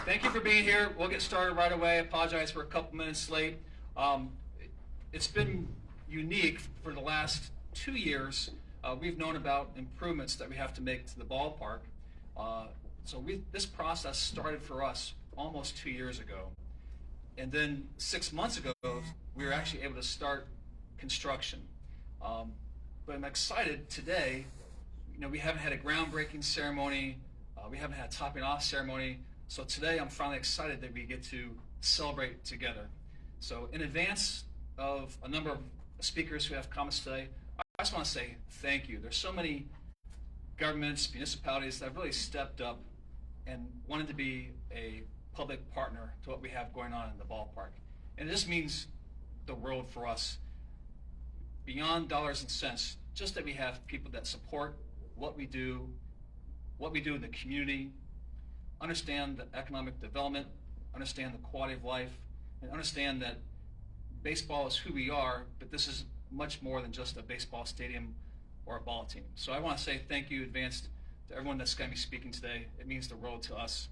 Thank you for being here. We'll get started right away. I apologize for a couple minutes late. It's been unique for the last 2 years. We've known about improvements that we have to make to the ballpark. This process started for us almost 2 years ago. And then 6 months ago, we were actually able to start construction. But I'm excited today. We haven't had a groundbreaking ceremony. We haven't had a topping off ceremony. So today I'm finally excited that we get to celebrate together. So in advance of a number of speakers who have comments today, I just want to say thank you. There's so many governments, municipalities that have really stepped up and wanted to be a public partner to what we have going on in the ballpark. And it just means the world for us. Beyond dollars and cents, just that we have people that support what we do in the community, understand the economic development, understand the quality of life, and understand that baseball is who we are, but this is much more than just a baseball stadium or a ball team. So I want to say thank you in advance to everyone that's going to be speaking today. It means the world to us.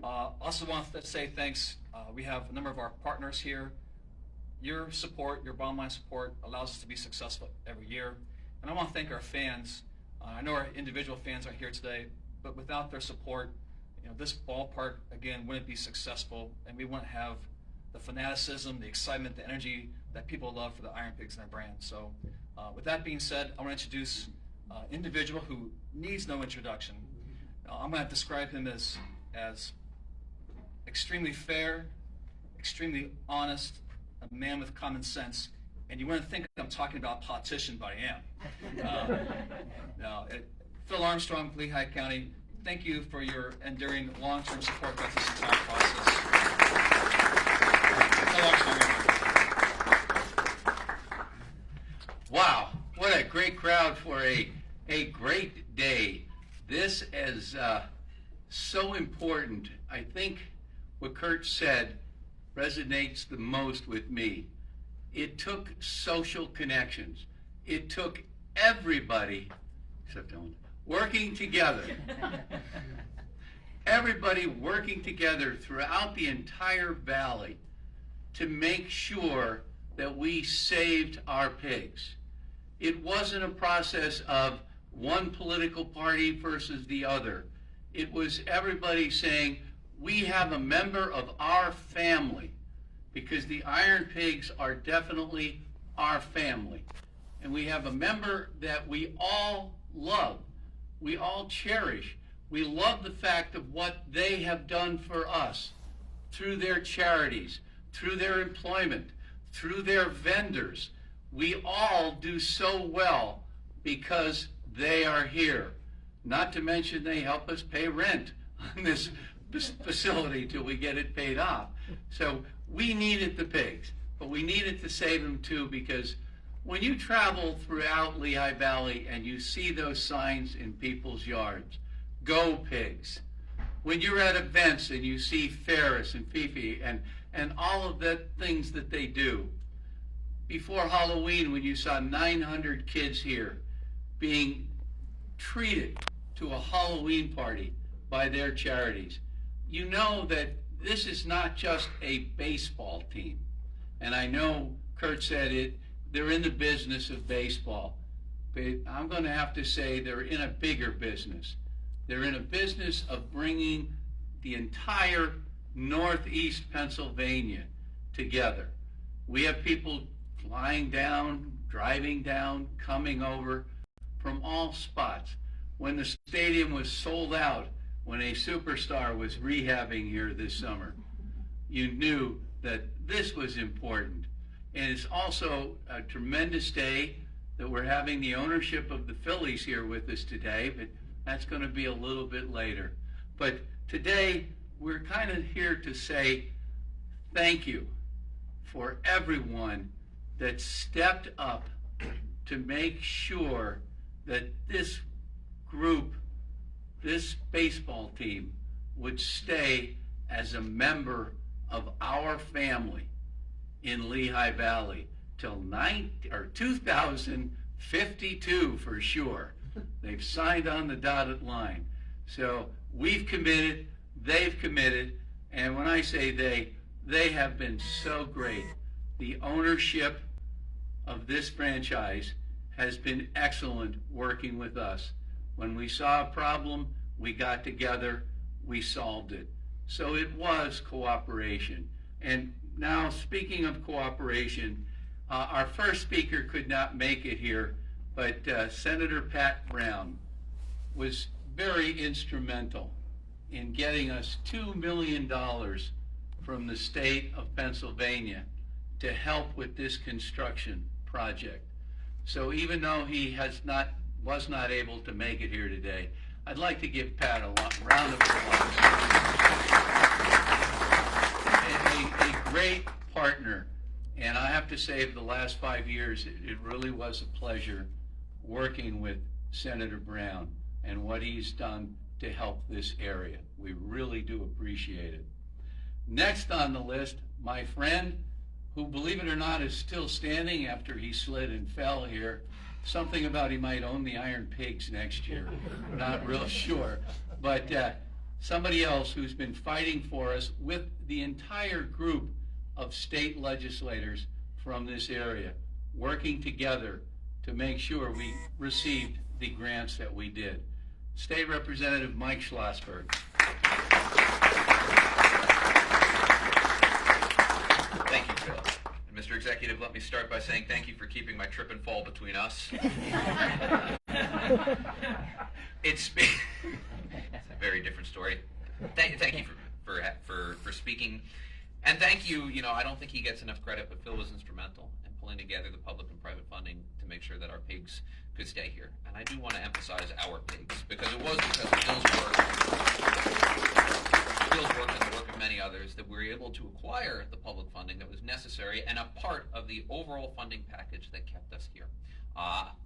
Also want to say thanks. We have a number of our partners here. Your support, your bottom line support, allows us to be successful every year. And I want to thank our fans. I know our individual fans are here today, but without their support, this ballpark, again, wouldn't be successful, and we wouldn't have the fanaticism, the excitement, the energy that people love for the IronPigs and their brand. So with that being said, I want to introduce an individual who needs no introduction. I'm going to describe him as extremely fair, extremely honest, a man with common sense. And you wouldn't think I'm talking about a politician, but I am. Phil Armstrong, Lehigh County, thank you for your enduring long-term support throughout this entire process. Phil Armstrong. Wow, what a great crowd for a great day. This is so important. I think what Kurt said resonates the most with me. It took social connections. It took everybody, except Ellen, working together. Everybody working together throughout the entire valley to make sure that we saved our pigs. It wasn't a process of one political party versus the other. It was everybody saying, we have a member of our family, because the IronPigs are definitely our family. And we have a member that we all love, we all cherish. We love the fact of what they have done for us through their charities, through their employment, through their vendors. We all do so well because they are here. Not to mention they help us pay rent on this facility till we get it paid off. So we needed the pigs, but we needed to save them too, because when you travel throughout Lehigh Valley and you see those signs in people's yards, go pigs. When you're at events and you see Ferris and Fifi and all of the things that they do, before Halloween when you saw 900 kids here being treated to a Halloween party by their charities, you know that this is not just a baseball team. And I know Kurt said it, they're in the business of baseball, but I'm going to have to say they're in a bigger business. They're in a business of bringing the entire Northeast Pennsylvania together. We have people flying down, driving down, coming over from all spots. When the stadium was sold out, when a superstar was rehabbing here this summer, you knew that this was important. And it's also a tremendous day that we're having the ownership of the Phillies here with us today, but that's going to be a little bit later. But today, we're kind of here to say thank you for everyone that stepped up to make sure that this group, this baseball team, would stay as a member of our family in Lehigh Valley till 2052 for sure. They've signed on the dotted line. So we've committed, they've committed. And when I say they have been so great. The ownership of this franchise has been excellent working with us. When we saw a problem, we got together, we solved it. So it was cooperation. And now, speaking of cooperation, our first speaker could not make it here, but Senator Pat Brown was very instrumental in getting us $2 million from the state of Pennsylvania to help with this construction project. So even though he was not able to make it here today, I'd like to give Pat a round of applause. A great partner, and I have to say, for the last 5 years, it really was a pleasure working with Senator Brown and what he's done to help this area. We really do appreciate it. Next on the list, my friend, who, believe it or not, is still standing after he slid and fell here. Something about he might own the IronPigs next year. Not real sure. But somebody else who's been fighting for us with the entire group of state legislators from this area, working together to make sure we received the grants that we did. State Representative Mike Schlossberg. Thank you, Phil. And Mr. Executive, let me start by saying thank you for keeping my trip and fall between us. It's a very different story. Thank you for speaking. And thank you, I don't think he gets enough credit, but Phil was instrumental in pulling together the public and private funding to make sure that our pigs could stay here. And I do want to emphasize our pigs, because it was because of Phil's work and the work of many others that we were able to acquire the public funding that was necessary and a part of the overall funding package that kept us here.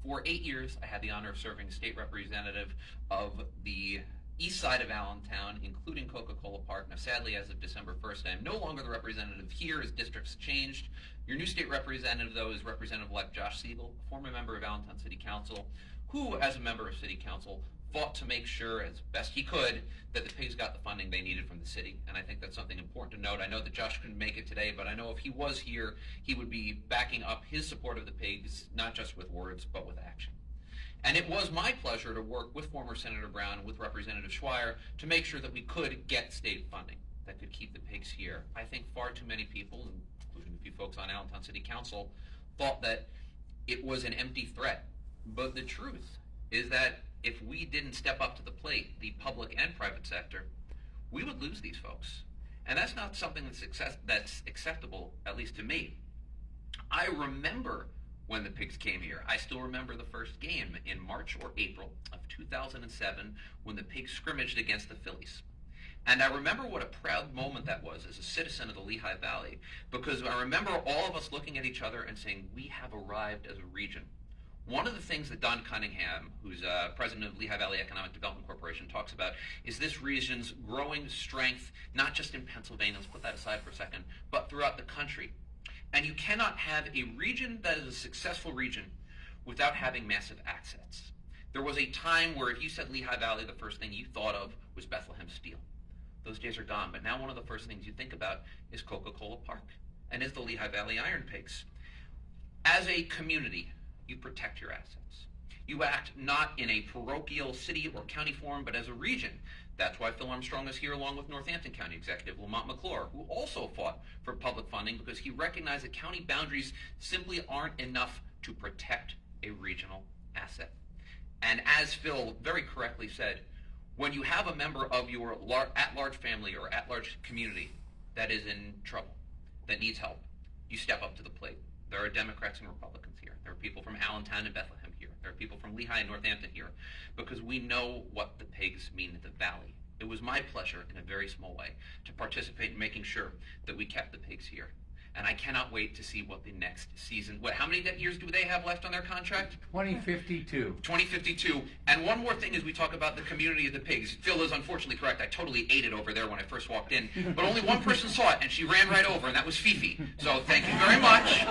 For 8 years, I had the honor of serving as state representative of the east side of Allentown, including Coca-Cola Park. Now, sadly, as of December 1st, I am no longer the representative here as districts changed. Your new state representative, though, is Representative-elect Josh Siegel, a former member of Allentown City Council, who, as a member of City Council, fought to make sure, as best he could, that the pigs got the funding they needed from the city. And I think that's something important to note. I know that Josh couldn't make it today, but I know if he was here, he would be backing up his support of the pigs, not just with words, but with action. And it was my pleasure to work with former Senator Brown and with Representative Schweier to make sure that we could get state funding that could keep the pigs here. I think far too many people, including a few folks on Allentown City Council, thought that it was an empty threat. But the truth is that if we didn't step up to the plate, the public and private sector, we would lose these folks. And that's not something that's acceptable, at least to me. I remember when the pigs came here. I still remember the first game in March or April of 2007 when the pigs scrimmaged against the Phillies. And I remember what a proud moment that was as a citizen of the Lehigh Valley, because I remember all of us looking at each other and saying, we have arrived as a region. One of the things that Don Cunningham, who's president of Lehigh Valley Economic Development Corporation, talks about is this region's growing strength, not just in Pennsylvania, let's put that aside for a second, but throughout the country. And you cannot have a region that is a successful region without having massive assets. There was a time where if you said Lehigh Valley, the first thing you thought of was Bethlehem Steel. Those days are gone, but now one of the first things you think about is Coca-Cola Park and is the Lehigh Valley IronPigs. As a community, you protect your assets. You act not in a parochial city or county form, but as a region. That's why Phil Armstrong is here along with Northampton County Executive Lamont McClure, who also fought for public funding because he recognized that county boundaries simply aren't enough to protect a regional asset. And as Phil very correctly said, when you have a member of your at-large family or at-large community that is in trouble, that needs help, you step up to the plate. There are Democrats and Republicans here. There are people from Allentown and Bethlehem here. There are people from Lehigh and Northampton here, because we know what the pigs mean to the valley. It was my pleasure, in a very small way, to participate in making sure that we kept the pigs here. And I cannot wait to see what the next season, how many years do they have left on their contract? 2052. 2052. And one more thing as we talk about the community of the pigs. Phil is unfortunately correct. I totally ate it over there when I first walked in. But only one person saw it, and she ran right over, and that was Fifi. So thank you very much.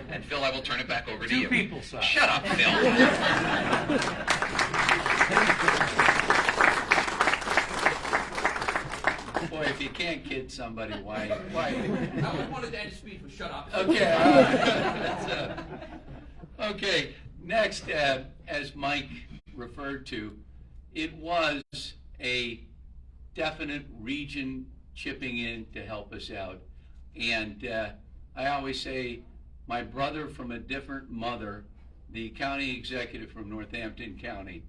And Phil, I will turn it back over to you. Two people saw it. Shut up, Phil. Boy, if you can't kid somebody, why? I would want to end speech, but shut up. Okay, all right. Okay, next, as Mike referred to, it was a definite region chipping in to help us out. And I always say, my brother from a different mother, the county executive from Northampton County,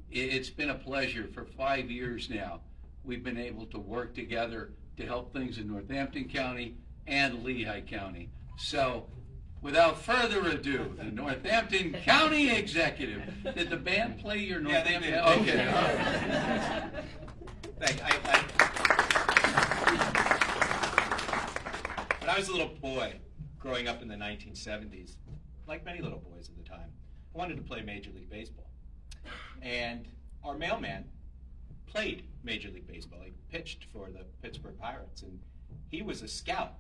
it's been a pleasure for 5 years now. We've been able to work together to help things in Northampton County and Lehigh County. So, without further ado, the Northampton County Executive. Did the band play your Northampton? Yeah, they did. Okay, all right. Thank you. When I was a little boy, growing up in the 1970s, like many little boys at the time, I wanted to play Major League Baseball. And our mailman played Major League Baseball. He pitched for the Pittsburgh Pirates, and he was a scout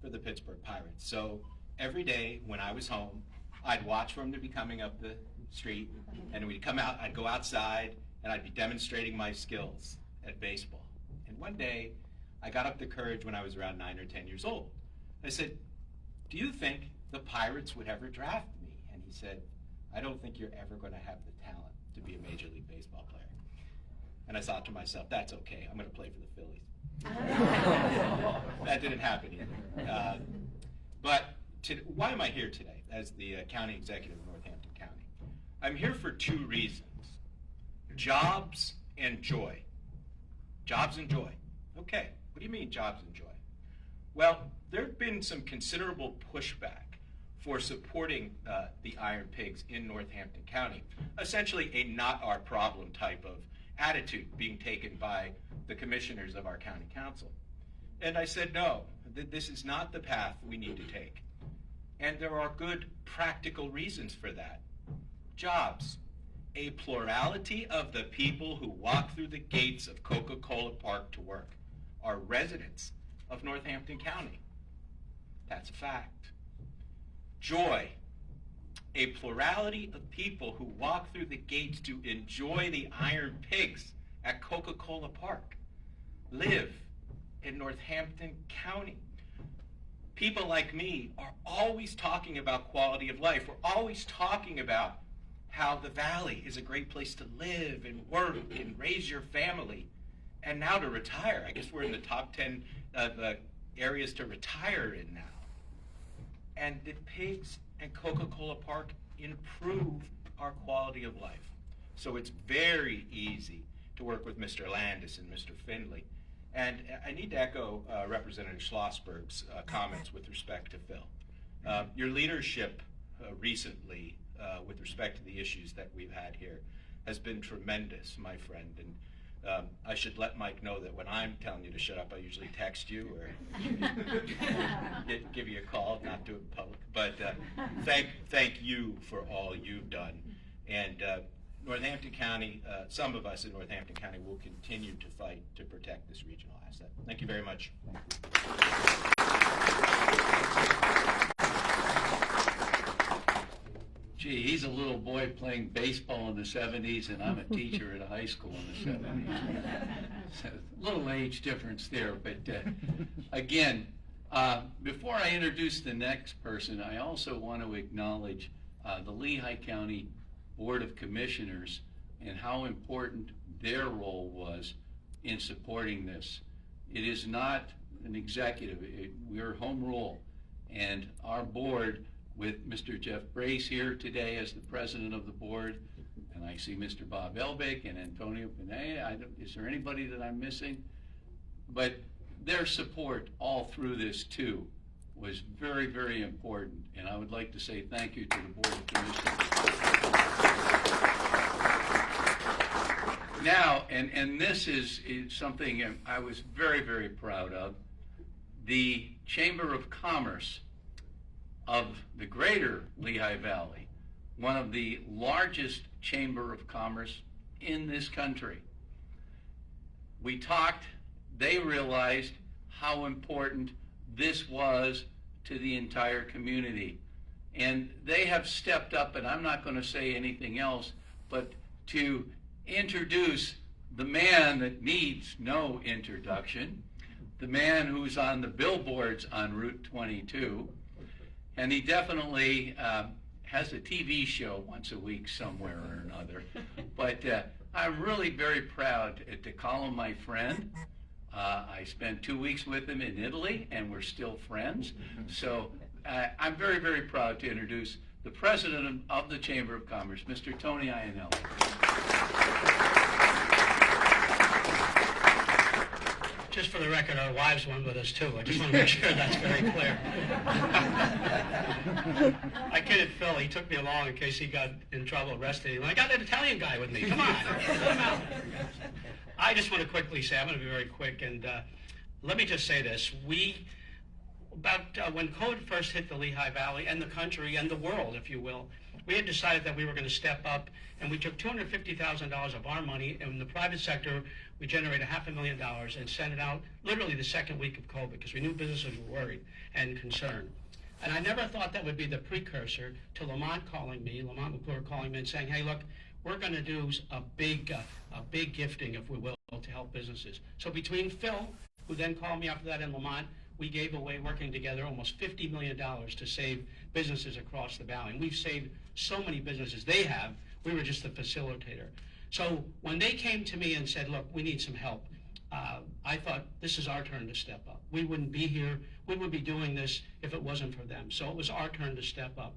for the Pittsburgh Pirates. So every day when I was home, I'd watch for him to be coming up the street, and we'd come out, I'd go outside, and I'd be demonstrating my skills at baseball. And one day, I got up the courage when I was around 9 or 10 years old. I said, "Do you think the Pirates would ever draft me?" And he said, "I don't think you're ever going to have the talent to be a Major League Baseball player." And I thought to myself, that's okay, I'm going to play for the Phillies. That didn't happen either. But why am I here today as the county executive of Northampton County? I'm here for two reasons: jobs and joy. Jobs and joy. Okay, what do you mean jobs and joy? Well, there have been some considerable pushback for supporting the IronPigs in Northampton County. Essentially a not our problem type of attitude being taken by the commissioners of our county council. And I said, no, this is not the path we need to take. And there are good practical reasons for that. Jobs. A plurality of the people who walk through the gates of Coca-Cola Park to work are residents of Northampton County. That's a fact. Joy. A plurality of people who walk through the gates to enjoy the IronPigs at Coca-Cola Park live in Northampton County. People like me are always talking about quality of life. We're always talking about how the Valley is a great place to live and work and raise your family. And now to retire. I guess we're in the top 10 of areas to retire in now. And the pigs and Coca-Cola Park improve our quality of life. So it's very easy to work with Mr. Landis and Mr. Findley. And I need to echo Representative Schlossberg's comments with respect to Phil. Your leadership recently with respect to the issues that we've had here has been tremendous, my friend. And I should let Mike know that when I'm telling you to shut up, I usually text you or give you a call, not do it in public. But thank you for all you've done. And Northampton County, some of us in Northampton County will continue to fight to protect this regional asset. Thank you very much. Gee, he's a little boy playing baseball in the 70s, and I'm a teacher at a high school in the 70s. So, little age difference there, but again, before I introduce the next person, I also want to acknowledge the Lehigh County Board of Commissioners and how important their role was in supporting this. It is not an executive, we're home rule, and our board, with Mr. Jeff Brace here today as the president of the board, and I see Mr. Bob Elbeck and Antonio Pineda. Is there anybody that I'm missing? But their support all through this too was very, very important, and I would like to say thank you to the Board of Commissioners. Now, and this is something I was very, very proud of. The Chamber of Commerce of the greater Lehigh Valley, one of the largest chamber of commerce in this country. We talked, they realized how important this was to the entire community. And they have stepped up, and I'm not going to say anything else, but to introduce the man that needs no introduction, the man who's on the billboards on Route 22, and he definitely has a TV show once a week somewhere or another. But I'm really very proud to call him my friend. I spent 2 weeks with him in Italy, and we're still friends. So I'm very, very proud to introduce the president of the Chamber of Commerce, Mr. Tony Iannelli. Just for the record, our wives went with us too. I just want to make sure that's very clear. I kidded Phil. He took me along in case he got in trouble, arrested. I got an Italian guy with me. Come on, let him out. I just want to quickly say, I'm going to be very quick, and let me just say this. When COVID first hit the Lehigh Valley and the country and the world, if you will, we had decided that we were going to step up, and we took $250,000 of our money, and in the private sector, we generated $500,000 and sent it out literally the second week of COVID because we knew businesses were worried and concerned. And I never thought that would be the precursor to Lamont McClure calling me and saying, hey, look, we're going to do a big gifting, if we will, to help businesses. So between Phil, who then called me after that, and Lamont, we gave away, working together, almost $50 million to save businesses across the valley. And we've saved so many businesses. They have. We were just the facilitator. So when they came to me and said, look, we need some help, I thought, this is our turn to step up. We wouldn't be here. We wouldn't be doing this if it wasn't for them. So it was our turn to step up.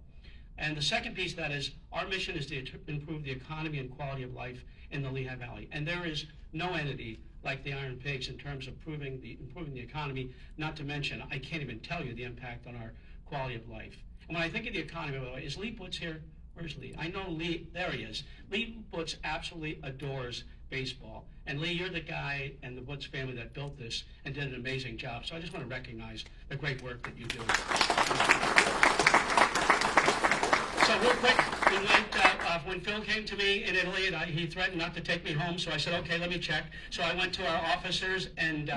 And the second piece of that is our mission is to improve the economy and quality of life in the Lehigh Valley. And there is no entity like the IronPigs in terms of improving the economy, not to mention, I can't even tell you the impact on our quality of life. And when I think of the economy, by the way, is Lee Butz here? Where's Lee? I know Lee, there he is. Lee Butz absolutely adores baseball. And Lee, you're the guy and the Butz family that built this and did an amazing job. So I just want to recognize the great work that you do. So real quick, we went, when Phil came to me in Italy, and he threatened not to take me home, so I said, okay, let me check. So I went to our officers, and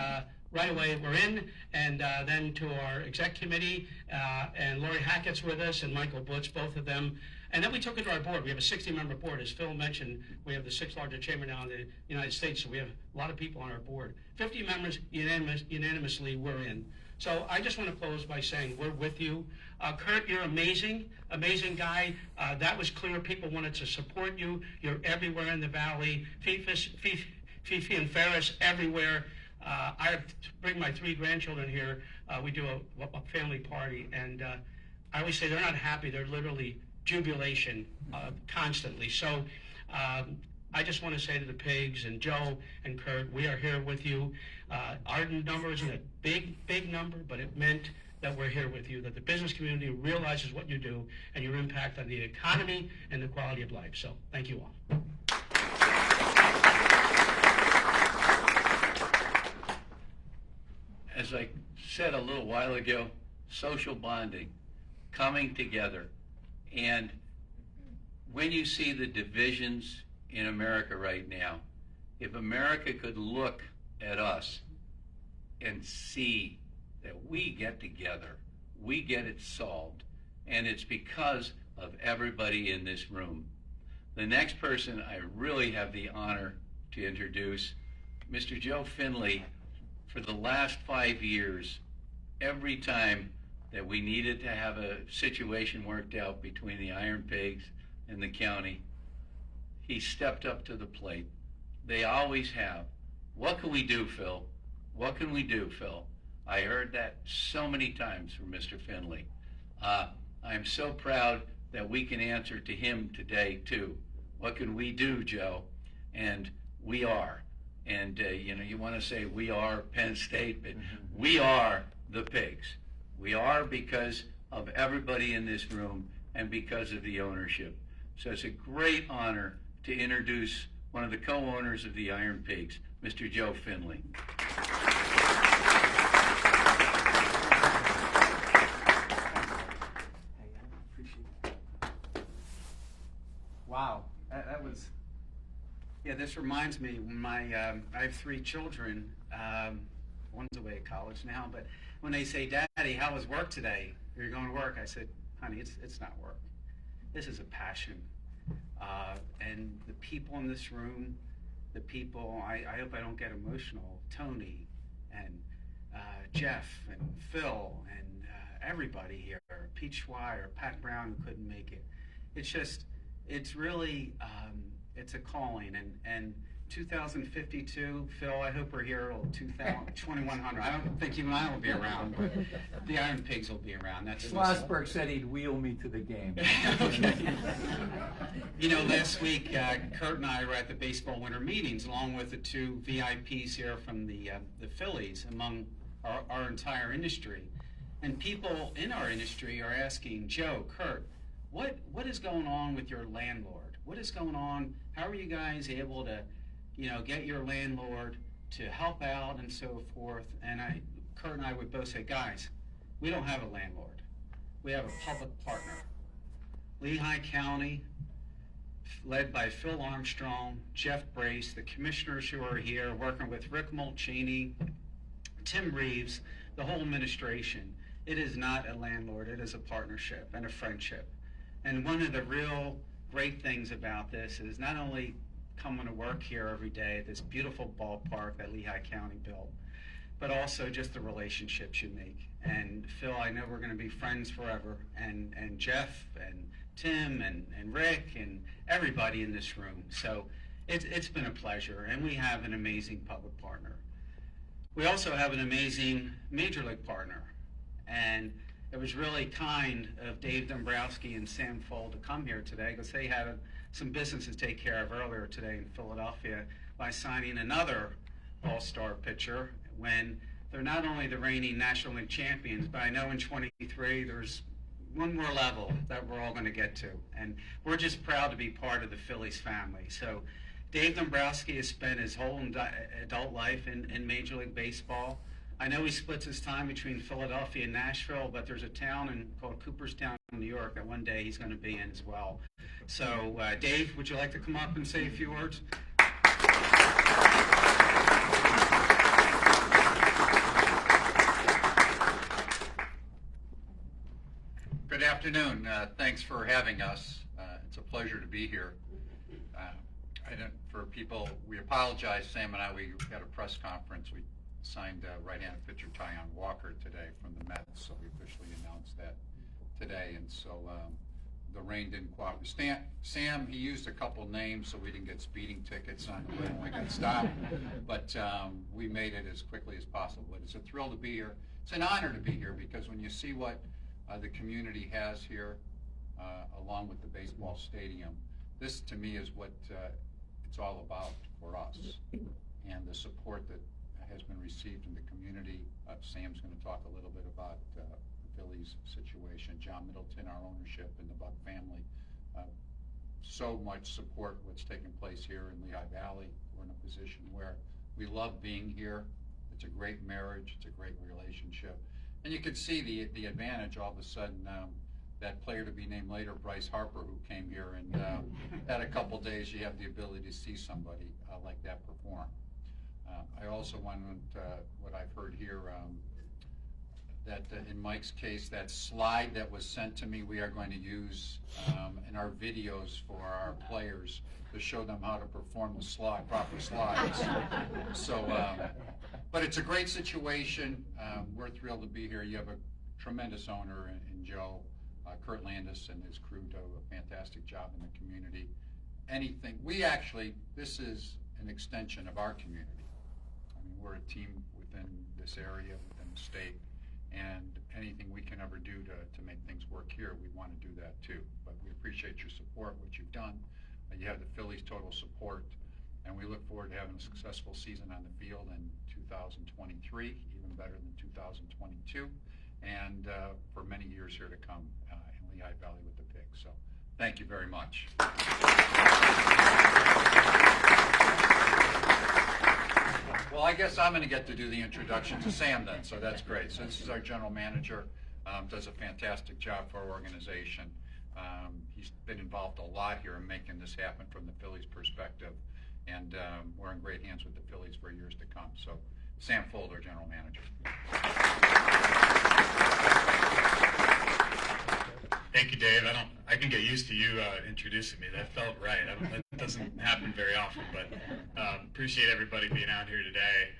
right away we're in, and then to our exec committee, and Lori Hackett's with us, and Michael Butz, both of them. And then we took it to our board. We have a 60-member board. As Phil mentioned, we have the 6th largest chamber now in the United States, so we have a lot of people on our board. 50 members unanimously were in. So I just want to close by saying we're with you. Kurt, you're amazing guy. That was clear. People wanted to support you. You're everywhere in the valley. Fifi and Ferris everywhere. I have to bring my 3 grandchildren here. We do a family party, and I always say they're not happy. They're literally jubilation constantly. So I just want to say to the Pigs and Joe and Kurt, we are here with you. Our number isn't a big number, but it meant that we're here with you, that the business community realizes what you do and your impact on the economy and the quality of life. So thank you all. As I said a little while ago, social bonding, coming together. And when you see the divisions in America right now, if America could look at us and see that we get together, we get it solved, and it's because of everybody in this room. The next person I really have the honor to introduce, Mr. Joe Finley. For the last 5 years, every time that we needed to have a situation worked out between the IronPigs and the county, he stepped up to the plate. They always have. What can we do, Phil? What can we do, Phil? I heard that so many times from Mr. Finley. I'm so proud that we can answer to him today, too. What can we do, Joe? And we are. And, you want to say we are Penn State, but we are the Pigs. We are because of everybody in this room and because of the ownership. So it's a great honor to introduce one of the co-owners of the IronPigs, Mr. Joe Finley. Wow, that was, yeah, this reminds me when I have 3 children, one's away at college now, but when they say, Daddy, how was work today? You're going to work? I said, honey, it's not work. This is a passion. And the people in this room, the people, I hope I don't get emotional, Tony and Jeff and Phil and everybody here, Pete Schweier, Pat Brown, who couldn't make it. It's really, it's a calling. And 2052, Phil, I hope we're here till 2100. I don't think even I will be around, but the IronPigs will be around. That's Schlossberg said he'd wheel me to the game. Okay. You know, last week, Kurt and I were at the baseball winter meetings, along with the two VIPs here from the Phillies, among our entire industry. And people in our industry are asking, Joe, Kurt, what is going on with your landlord? What is going on? How are you guys able to, get your landlord to help out and so forth? And Kurt and I would both say, guys, we don't have a landlord. We have a public partner. Lehigh County, led by Phil Armstrong, Jeff Brace, the commissioners who are here, working with Rick Mulcini, Tim Reeves, the whole administration. It is not a landlord, it is a partnership and a friendship. And one of the real great things about this is not only coming to work here every day at this beautiful ballpark that Lehigh County built, but also just the relationships you make. And Phil, I know we're going to be friends forever, and Jeff and Tim and Rick and everybody in this room. So it's been a pleasure, and we have an amazing public partner. We also have an amazing Major League partner, and it was really kind of Dave Dombrowski and Sam Fold to come here today because they had some business to take care of earlier today in Philadelphia by signing another all-star pitcher when they're not only the reigning National League champions, but I know in 23 there's one more level that we're all going to get to. And we're just proud to be part of the Phillies family. So Dave Dombrowski has spent his whole adult life in Major League Baseball. I know he splits his time between Philadelphia and Nashville, but there's a town called Cooperstown, New York, that one day he's going to be in as well. So, Dave, would you like to come up and say a few words? Good afternoon. Thanks for having us. It's a pleasure to be here. For people, we apologize, Sam and I, we had a press conference. We signed right-handed pitcher Tyon Walker today from the Mets, so we officially announced that today. And so the rain didn't cooperate. Sam, he used a couple names, so we didn't get speeding tickets on the way when we got stopped. But we made it as quickly as possible. But it's a thrill to be here. It's an honor to be here because when you see what the community has here, along with the baseball stadium, this to me is what it's all about for us, and the support that has been received in the community. Sam's going to talk a little bit about the Phillies situation, John Middleton, our ownership, and the Buck family. So much support what's taking place here in Lehigh Valley. We're in a position where we love being here. It's a great marriage. It's a great relationship. And you could see the advantage all of a sudden. That player to be named later, Bryce Harper, who came here, and had a couple days, you have the ability to see somebody like that perform. I also wanted what I've heard here, that in Mike's case, that slide that was sent to me, we are going to use in our videos for our players to show them how to perform the proper slides. So, but it's a great situation. We're thrilled to be here. You have a tremendous owner in Joe. Kurt Landis and his crew do a fantastic job in the community. This is an extension of our community. I mean, we're a team within this area, within the state, and anything we can ever do to make things work here, we want to do that too. But we appreciate your support, what you've done. You have the Phillies' total support, and we look forward to having a successful season on the field in 2023, even better than 2022, and for many years here to come in Lehigh Valley with the Pigs. So thank you very much. Well, I guess I'm going to get to do the introduction to Sam then, so that's great. So this is our general manager, does a fantastic job for our organization. He's been involved a lot here in making this happen from the Phillies' perspective, and we're in great hands with the Phillies for years to come. So Sam Fold, our general manager. Thank you, Dave. I can get used to you introducing me. That felt right. That doesn't happen very often, but appreciate everybody being out here today.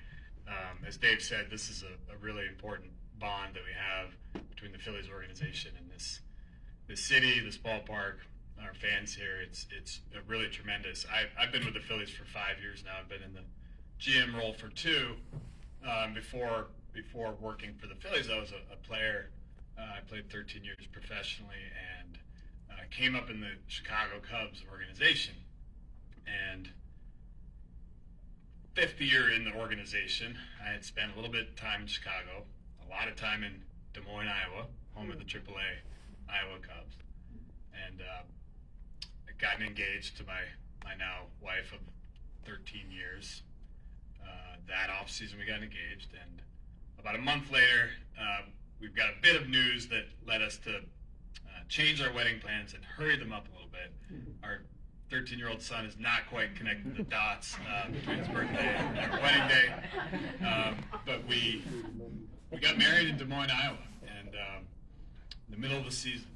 As Dave said, this is a really important bond that we have between the Phillies organization and this city, this ballpark, our fans here. It's really tremendous. I've been with the Phillies for 5 years now. I've been in the GM role for 2. Before working for the Phillies, I was a player. I played 13 years professionally and came up in the Chicago Cubs organization. And 5th year in the organization, I had spent a little bit of time in Chicago, a lot of time in Des Moines, Iowa, home of the AAA Iowa Cubs, and I'd gotten engaged to my now wife of 13 years. That off season we got engaged, and about a month later, we've got a bit of news that led us to change our wedding plans and hurry them up a little bit. Our 13-year-old son is not quite connecting the dots between his birthday and our wedding day, but we got married in Des Moines, Iowa, and in the middle of the season,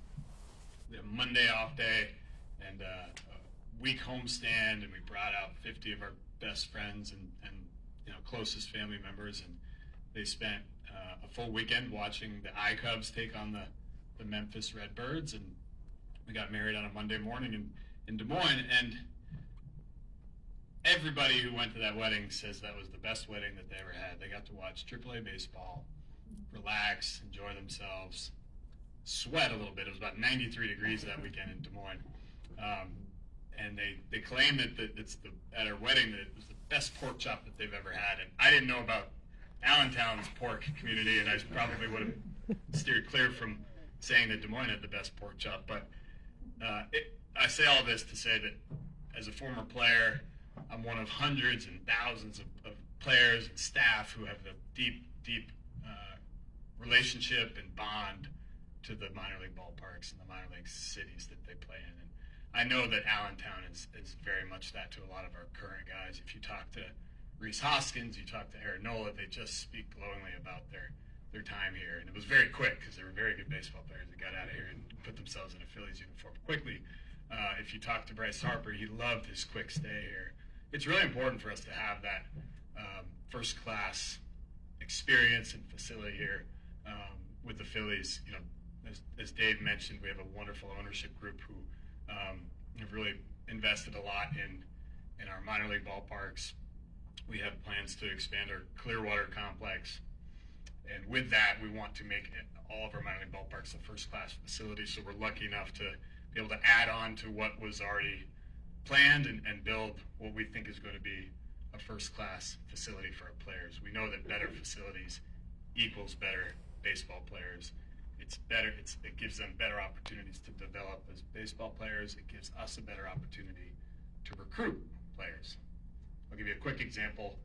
we had a Monday off day and a week homestand, and we brought out 50 of our best friends and closest family members, and they spent a full weekend watching the iCubs take on the Memphis Redbirds, and we got married on a Monday morning in Des Moines, and everybody who went to that wedding says that was the best wedding that they ever had. They got to watch AAA baseball, relax, enjoy themselves, sweat a little bit. It was about 93 degrees that weekend in Des Moines. And they claimed that at our wedding that it was the best pork chop that they've ever had. And I didn't know about Allentown's pork community, and I probably would have steered clear from saying that Des Moines had the best pork chop. But I say all this to say that as a former player, I'm one of hundreds and thousands of players and staff who have a deep relationship and bond to the minor league ballparks and the minor league cities that they play in. And I know that Allentown is very much that to a lot of our current guys. If you talk to Reese Hoskins, you talk to Aaron Nola, they just speak glowingly about their time here. And it was very quick because they were very good baseball players that got out of here and put themselves in a Phillies uniform quickly. If you talk to Bryce Harper, he loved his quick stay here. It's really important for us to have that first-class experience and facility here with the Phillies. As Dave mentioned, we have a wonderful ownership group who have really invested a lot in our minor league ballparks. We have plans to expand our Clearwater complex, and with that, we want to make all of our minor league ballparks a first-class facility. So we're lucky enough to be able to add on to what was already planned and build what we think is going to be a first-class facility for our players. We know that better facilities equals better baseball players. It's better. It gives them better opportunities to develop as baseball players. It gives us a better opportunity to recruit players. I'll give you a quick example.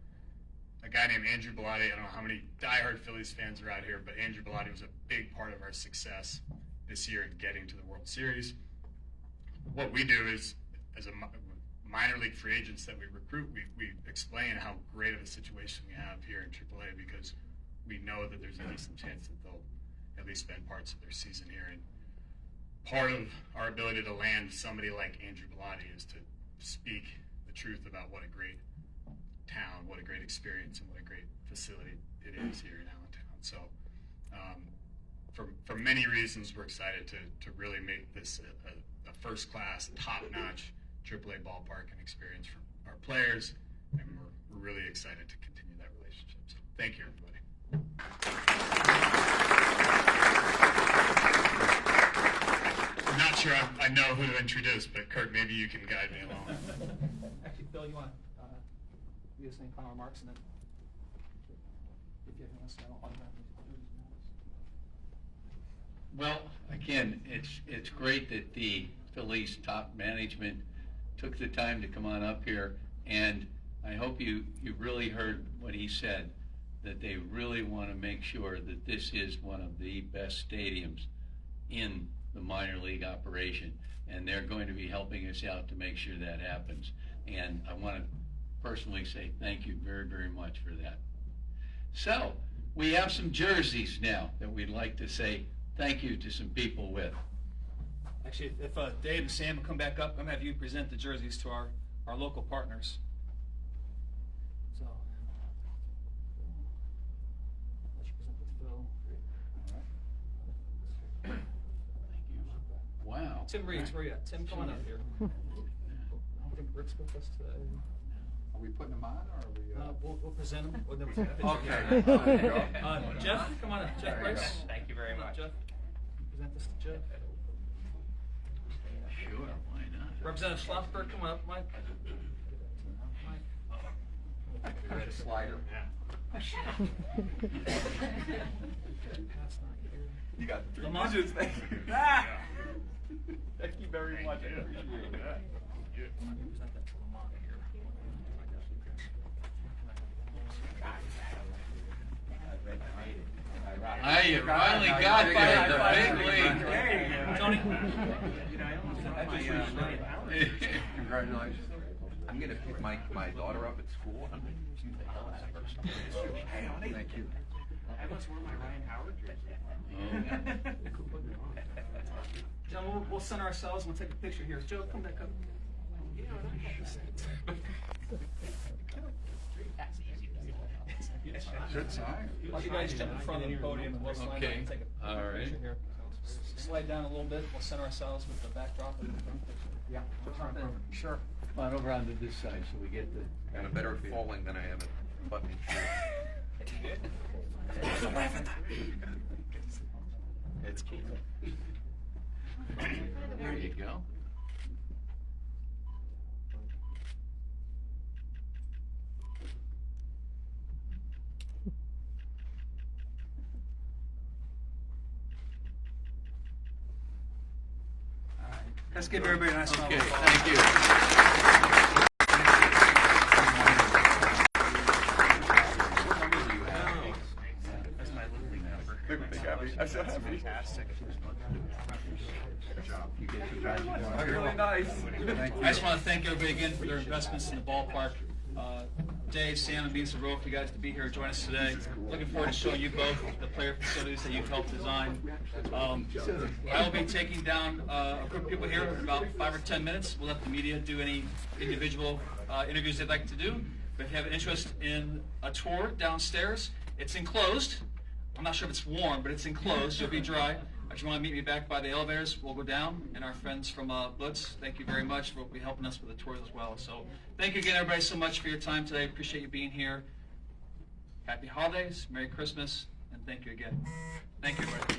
A guy named Andrew Bellotti. I don't know how many diehard Phillies fans are out here, but Andrew Bellotti was a big part of our success this year in getting to the World Series. What we do is, as a minor league free agents that we recruit, we explain how great of a situation we have here in AAA because we know that there's a decent chance that they'll at least spend parts of their season here. And part of our ability to land somebody like Andrew Bellotti is to speak the truth about what a great town, what a great experience, and what a great facility it is here in Allentown. So for many reasons, we're excited to really make this a first-class, top-notch AAA ballpark and experience for our players, and we're really excited to continue that relationship. So thank you, everybody. I'm not sure I know who to introduce, but Kurt, maybe you can guide me along. Actually, Phil, you want to give us any final remarks, and then if you have anything else, I'll wrap it. Well, again, it's great that the Phillies top management took the time to come on up here, and I hope you really heard what he said, that they really want to make sure that this is one of the best stadiums in the minor league operation, and they're going to be helping us out to make sure that happens. And I want to personally say thank you very, very much for that. So we have some jerseys now that we'd like to say thank you to some people with. Actually, if Dave and Sam will come back up, I'm going to have you present the jerseys to our local partners. So, Tim Reeves, where you at? Tim, come on up here. I don't think Rick's with us today. Are we putting them on, or are we? We'll present them. Okay. Jeff, come on up. Jeff Price. Thank you very Come on up, much. Jeff. Present this to Jeff. Sure, why not? Representative Schlossberg, come on up, Mike. Red slider. You got the Lamont? visions, thank you. Thank you very much. I appreciate it. Present that to Lamont here. Hey, you finally got the big league. Tony? Congratulations. I'm gonna pick my daughter up at school. I'm gonna see the hell out of her. Thank you. I must wear my Ryan Howard jersey. John, we'll center ourselves. We'll take a picture here. Joe, come back up. Good sign. I'll you guys jump in front of the podium and we'll slide Okay. down and take a All right. picture here. Slide down a little bit. We'll center ourselves with the backdrop of the front picture. Yeah. Sure. Come on over onto this side so we get the. Got a better falling than I am at button. It's key. There you go. Let's give everybody a nice round Okay, of applause. thank you. That's my little league number. I'm so happy. You get some Really nice. I just want to thank everybody again for their investments in the ballpark. Dave, Sam, it means the world for you guys to be here and join us today. Looking forward to showing you both the player facilities that you've helped design. I will be taking down a group of people here in about 5 or 10 minutes. We'll let the media do any individual interviews they'd like to do. But if you have an interest in a tour downstairs, it's enclosed. I'm not sure if it's warm, but it's enclosed. You'll be dry. If you want to meet me back by the elevators, we'll go down. And our friends from Blitz, thank you very much for helping us with the tours as well. So thank you again, everybody, so much for your time today. Appreciate you being here. Happy holidays, Merry Christmas, and thank you again. Thank you, everybody.